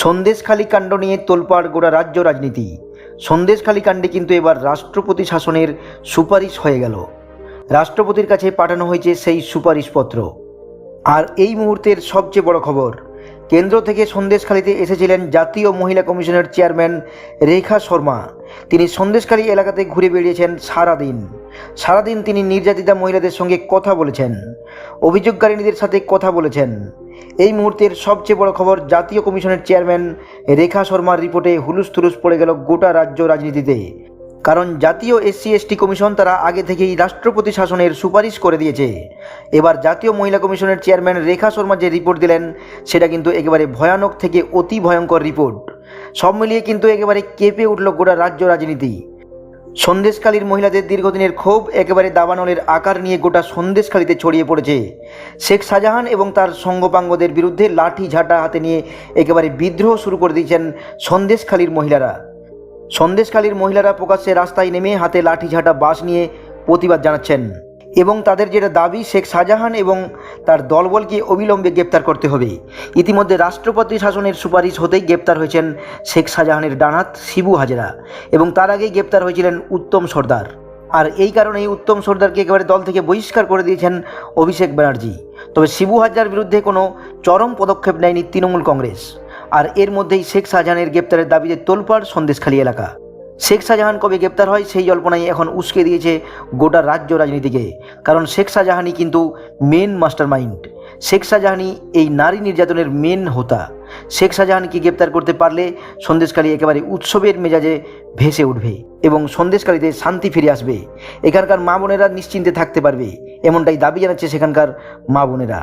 সন্দেশখালী কাণ্ড নিয়ে তোলপাড় গোটা রাজ্য রাজনীতি। সন্দেশখালী কাণ্ডে কিন্তু এবার রাষ্ট্রপতি শাসনের সুপারিশ হয়ে গেল। রাষ্ট্রপতির কাছে পাঠানো হয়েছে সেই সুপারিশপত্র। আর এই মুহূর্তের সবচেয়ে বড় খবর, কেন্দ্র থেকে সন্দেশখালীতে এসেছিলেন জাতীয় মহিলা কমিশনের চেয়ারম্যান রেখা শর্মা। তিনি সন্দেশখালী এলাকাতে ঘুরে বেরিয়েছেন সারাদিন তিনি নির্যাতিতা মহিলাদের সঙ্গে কথা বলেছেন, অভিযোগকারিনীদের সাথে কথা বলেছেন। এই মুহূর্তের সবচেয়ে বড় খবর, জাতীয় কমিশনের চেয়ারম্যান রেখা শর্মার রিপোর্টে হুলুস্থুলুস পড়ে গেল গোটা রাজ্য রাজনীতিতে। কারণ জাতীয় SC/ST কমিশন তারা আগে থেকেই রাষ্ট্রপতি শাসনের সুপারিশ করে দিয়েছে। এবার জাতীয় মহিলা কমিশনের চেয়ারম্যান রেখা শর্মা যে রিপোর্ট দিলেন সেটা কিন্তু একেবারে ভয়ানক থেকে অতি ভয়ঙ্কর রিপোর্ট। সব মিলিয়ে কিন্তু একেবারে কেঁপে উঠল গোটা রাজ্য রাজনীতি। সন্দেশখালীর মহিলাদের দীর্ঘদিনের ক্ষোভ একেবারে দাবানলের আকার নিয়ে গোটা সন্দেশখালীতে ছড়িয়ে পড়েছে। শেখ শাহজাহান এবং তার সঙ্গপাঙ্গদের বিরুদ্ধে লাঠি ঝাঁটা হাতে নিয়ে একেবারে বিদ্রোহ শুরু করে দিয়েছেন সন্দেশখালীর মহিলারা। সন্দেশখালীর মহিলারা প্রকাশ্যে রাস্তায় নেমে হাতে লাঠি ঝাঁটা বাঁশ নিয়ে প্রতিবাদ জানাচ্ছেন এবং তাদের যেটা দাবি, শেখ শাহজাহান এবং তার দলবলকে অবিলম্বে গ্রেপ্তার করতে হবে। ইতিমধ্যে রাষ্ট্রপতি শাসনের সুপারিশ হতেই গ্রেপ্তার হয়েছেন শেখ শাহজাহানের ডানহাত শিবু হাজরা এবং তার আগেই গ্রেপ্তার হয়েছিলেন উত্তম সর্দার। আর এই কারণেই উত্তম সর্দারকে একেবারে দল থেকে বহিষ্কার করে দিয়েছেন অভিষেক ব্যানার্জি। তবে শিবু হাজরার বিরুদ্ধে কোনো চরম পদক্ষেপ নেয়নি তৃণমূল কংগ্রেস। আর এর মধ্যেই শেখ শাহজাহানের গ্রেপ্তারের দাবিতে তোলপাড় সন্দেশখালী এলাকা। শেখ শাহজাহান কবে গ্রেপ্তার হয় সেই জল্পনাই এখন উস্কে দিয়েছে গোটা রাজ্য রাজনীতিকে। কারণ শেখ শাহজাহানই কিন্তু মেন মাস্টার মাইন্ড। শেখ শাহজাহানই এই নারী নির্যাতনের মেন হোতা। শেখ শাহজাহানকে গ্রেপ্তার করতে পারলে সন্দেশখালী একেবারে উৎসবের মেজাজে ভেসে উঠবে এবং সন্দেশখালীতে শান্তি ফিরে আসবে। এখানকার মা বোনেরা নিশ্চিন্তে থাকতে পারবে, এমনটাই দাবি জানাচ্ছে সেখানকার মা বোনেরা।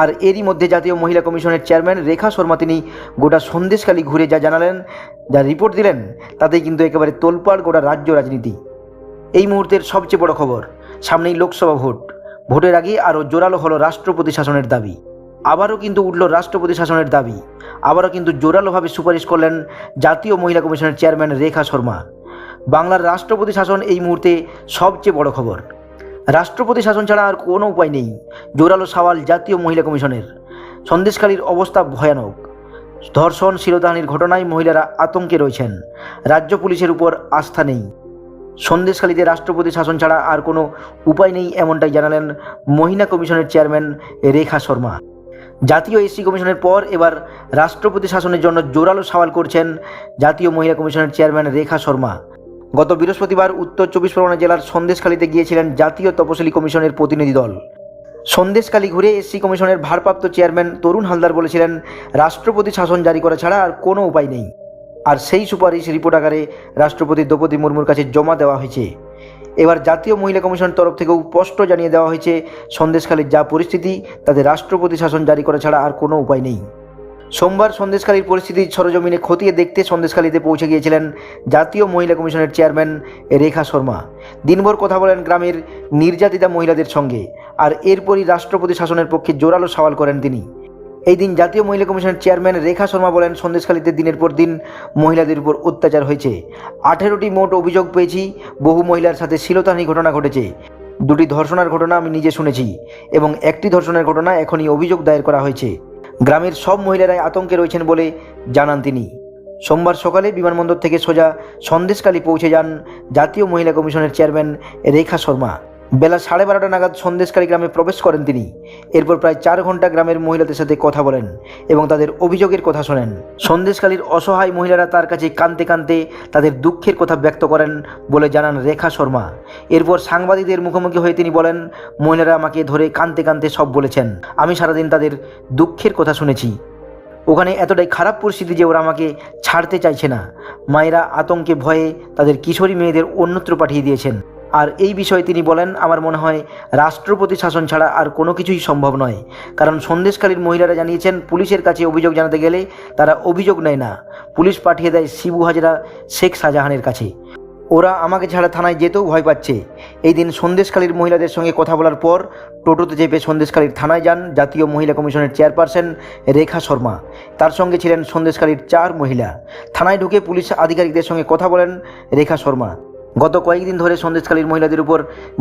আর এরই মধ্যে জাতীয় মহিলা কমিশনের চেয়ারম্যান রেখা শর্মা তিনি গোটা সন্দেশখালী ঘুরে যা জানালেন, যা রিপোর্ট দিলেন, তাতেই কিন্তু একেবারে তোলপাড় গোটা রাজ্য রাজনীতি। এই মুহূর্তের সবচেয়ে বড় খবর, সামনেই লোকসভা ভোটের আগে আরও জোরালো হলো রাষ্ট্রপতি শাসনের দাবি। আবারও কিন্তু উঠল রাষ্ট্রপতি শাসনের দাবি। আবারও কিন্তু জোরালোভাবে সুপারিশ করলেন জাতীয় মহিলা কমিশনের চেয়ারম্যান রেখা শর্মা। বাংলার রাষ্ট্রপতি শাসন এই মুহূর্তে সবচেয়ে বড় খবর। রাষ্ট্রপতি শাসন ছাড়া আর কোনো উপায় নেই, জোরালো সওয়াল জাতীয় মহিলা কমিশনের। সন্দেশখালীর অবস্থা ভয়ানক। ধর্ষণ, শিরোধানির ঘটনায় মহিলারা আতঙ্কে রয়েছেন। রাজ্য পুলিশের উপর আস্থা নেই। সন্দেশখালীতে রাষ্ট্রপতি শাসন ছাড়া আর কোনো উপায় নেই, এমনটাই জানালেন মহিলা কমিশনের চেয়ারম্যান রেখা শর্মা। জাতীয় SC কমিশনের পর এবার রাষ্ট্রপতি শাসনের জন্য জোরালো সওয়াল করছেন জাতীয় মহিলা কমিশনের চেয়ারম্যান রেখা শর্মা। গত বৃহস্পতিবার উত্তর 24 পরগনা জেলার সন্দেশখালীতে গিয়েছিলেন জাতীয় তপশিলি কমিশনের প্রতিনিধি দল। সন্দেশখালী ঘুরে SC কমিশনের ভারপ্রাপ্ত চেয়ারম্যান তরুণ হালদার বলেছিলেন, রাষ্ট্রপতি শাসন জারি করা ছাড়া আর কোনো উপায় নেই। আর সেই সুপারিশ রিপোর্ট আকারে রাষ্ট্রপতি দ্রৌপদী মুর্মুর কাছে জমা দেওয়া হয়েছে। এবার জাতীয় মহিলা কমিশন তরফ থেকেও স্পষ্ট জানিয়ে দেওয়া হয়েছে, সন্দেশখালীর যা পরিস্থিতি তাতে রাষ্ট্রপতি শাসন জারি করা ছাড়া আর কোনো উপায় নেই। সোমবার সন্দেশখালীর পরিস্থিতি সরজমিনে খতিয়ে দেখতে সন্দেশখালীতে পৌঁছে গিয়েছিলেন জাতীয় মহিলা কমিশনের চেয়ারম্যান রেখা শর্মা। দিনভর কথা বলেন গ্রামের নির্যাতিতা মহিলাদের সঙ্গে। আর এরপরই রাষ্ট্রপতি শাসনের পক্ষে জোরালো সওয়াল করেন তিনি। এই দিন জাতীয় মহিলা কমিশনের চেয়ারম্যান রেখা শর্মা বলেন, সন্দেশখালীতে দিনের পর দিন মহিলাদের উপর অত্যাচার হয়েছে। 18টি মোট অভিযোগ পেয়েছি। বহু মহিলার সাথে শ্লীলতাহানি ঘটনা ঘটেছে। 2টি ধর্ষণের ঘটনা আমি নিজে শুনেছি এবং 1টি ধর্ষণের ঘটনা এখনই অভিযোগ দায়ের করা হয়েছে। গ্রামের সব মহিলারাই আতঙ্কে রয়েছেন বলে জানান তিনি। সোমবার সকালে বিমানবন্দর থেকে সোজা সন্দেশখালী পৌঁছে যান জাতীয় মহিলা কমিশনের চেয়ারম্যান রেখা শর্মা। বেলা 12:30 নাগাদ সন্দেশখালী গ্রামে প্রবেশ করেন তিনি। এরপর প্রায় 4 ঘন্টা গ্রামের মহিলাদের সাথে কথা বলেন এবং তাদের অভিযোগের কথা শোনেন। সন্দেশখালীর অসহায় মহিলারা তার কাছে কাঁদতে কাঁদতে তাদের দুঃখের কথা ব্যক্ত করেন বলে জানান রেখা শর্মা। এরপর সাংবাদিকদের মুখোমুখি হয়ে তিনি বলেন, মহিলারা আমাকে ধরে কাঁদতে কাঁদতে সব বলেছেন। আমি সারাদিন তাদের দুঃখের কথা শুনেছি। ওখানে এতটাই খারাপ পরিস্থিতি যে ওরা আমাকে ছাড়তে চাইছে না। মায়েরা আতঙ্কে ভয়ে তাদের কিশোরী মেয়েদের অন্যত্র পাঠিয়ে দিয়েছেন। আর এই বিষয়ে তিনি বলেন, আমার মনে হয় রাষ্ট্রপতি শাসন ছাড়া আর কোনো কিছুই সম্ভব নয়। কারণ সন্দেশখালীর মহিলারা জানিয়েছেন, পুলিশের কাছে অভিযোগ জানাতে গেলে তারা অভিযোগ নেয় না, পুলিশ পাঠিয়ে দেয় শিবু হাজরা, শেখ শাহজাহানের কাছে। ওরা আমাকে ছাড়া থানায় যেতেও ভয় পাচ্ছে। এই দিন সন্দেশখালীর মহিলাদের সঙ্গে কথা বলার পর টোটোতে চেপে সন্দেশখালীর থানায় যান জাতীয় মহিলা কমিশনের চেয়ারপারসন রেখা শর্মা। তার সঙ্গে ছিলেন সন্দেশখালীর 4 মহিলা। থানায় ঢুকে পুলিশ আধিকারিকদের সঙ্গে কথা বলেন রেখা শর্মা। গত কয়েকদিন ধরে সন্দেশখালীর মহিলাদের উপর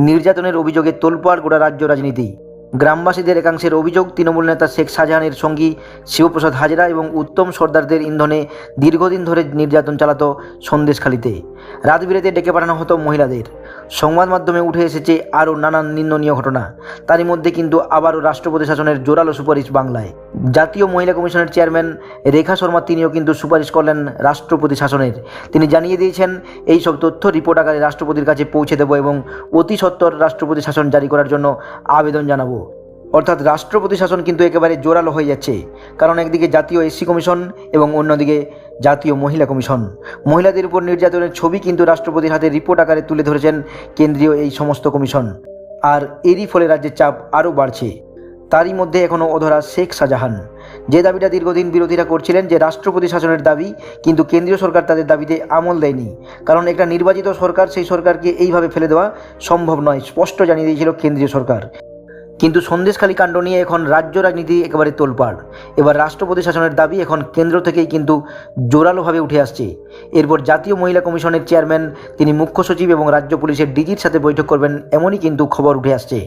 নির্যাতনের অভিযোগে তোলপাড় গোটা রাজ্য রাজনীতি। গ্রামবাসীদের একাংশের অভিযোগ, তৃণমূল নেতা শেখ শাহজাহানের সঙ্গী শিবপ্রসাদ হাজরা এবং উত্তম সর্দারদের ইন্ধনে দীর্ঘদিন ধরে নির্যাতন চালাতো সন্দেশখালীতে। রাত বিরেতে ডেকে পাঠানো হতো মহিলাদের। সংবাদ মাধ্যমে উঠে এসেছে আরও নানান নিন্দনীয় ঘটনা। তারই মধ্যে কিন্তু আবারও রাষ্ট্রপতি শাসনের জোরালো সুপারিশ বাংলায়। জাতীয় মহিলা কমিশনের চেয়ারম্যান রেখা শর্মা তিনিও কিন্তু সুপারিশ করলেন রাষ্ট্রপতি শাসনের। তিনি জানিয়ে দিয়েছেন, এই সব তথ্য রিপোর্ট আকারে রাষ্ট্রপতির কাছে পৌঁছে দেব এবং অতি সত্বর রাষ্ট্রপতি শাসন জারি করার জন্য আবেদন জানাবো। অর্থাৎ রাষ্ট্রপতি শাসন কিন্তু একেবারে জোরালো হয়ে যাচ্ছে, কারণ একদিকে জাতীয় এসসি কমিশন এবং অন্যদিকে জাতীয় মহিলা কমিশন। মহিলাদের উপর নির্যাতনের ছবি কিন্তু রাষ্ট্রপতির হাতে রিপোর্ট আকারে তুলে ধরেছেন কেন্দ্রীয় এই সমস্ত কমিশন। আর এরই ফলে রাজ্যের চাপ আরও বাড়ছে। তারই মধ্যে এখনও অধরা শেখ শাহজাহান। যে দাবিটা দীর্ঘদিন বিরোধীরা করছিলেন, যে রাষ্ট্রপতি শাসনের দাবি, কিন্তু কেন্দ্রীয় সরকার তাদের দাবিতে আমল দেয়নি, কারণ একটা নির্বাচিত সরকার, সেই সরকারকে এইভাবে ফেলে দেওয়া সম্ভব নয়, স্পষ্ট জানিয়ে দিয়েছিল কেন্দ্রীয় সরকার। কিন্তু সন্দেশখালী কাণ্ড নিয়ে এখন রাজ্য রাজনীতি একেবারে তোলপাড়। এবার রাষ্ট্রপতি শাসনের দাবি এখন কেন্দ্র থেকেই কিন্তু জোরালোভাবে উঠে আসছে। এরপর জাতীয় মহিলা কমিশনের চেয়ারম্যান তিনি মুখ্য সচিব এবং রাজ্য পুলিশের ডিজির সাথে বৈঠক করবেন, এমনই কিন্তু খবর উঠে আসছে।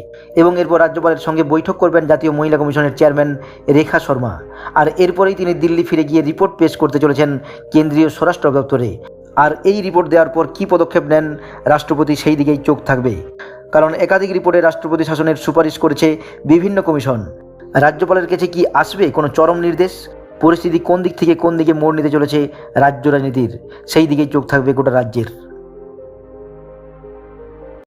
এবং এরপর রাজ্যপালের সঙ্গে বৈঠক করবেন জাতীয় মহিলা কমিশনের চেয়ারম্যান রেখা শর্মা। আর এরপরেই তিনি দিল্লি ফিরে গিয়ে রিপোর্ট পেশ করতে চলেছেন কেন্দ্রীয় স্বরাষ্ট্র দপ্তরে। আর এই রিপোর্ট দেওয়ার পর কী পদক্ষেপ নেন রাষ্ট্রপতি, সেই দিকেই চোখ থাকবে। কারণ একাধিক রিপোর্টে রাষ্ট্রপতি শাসনের সুপারিশ করেছে বিভিন্ন কমিশন। রাজ্যপালের কাছে কি আসবে কোনো চরম নির্দেশ? পরিস্থিতি কোন দিক থেকে কোন দিকে মোড় নিতে চলেছে রাজ্য রাজনীতির, সেই দিকেই চোখ থাকবে গোটা রাজ্যের।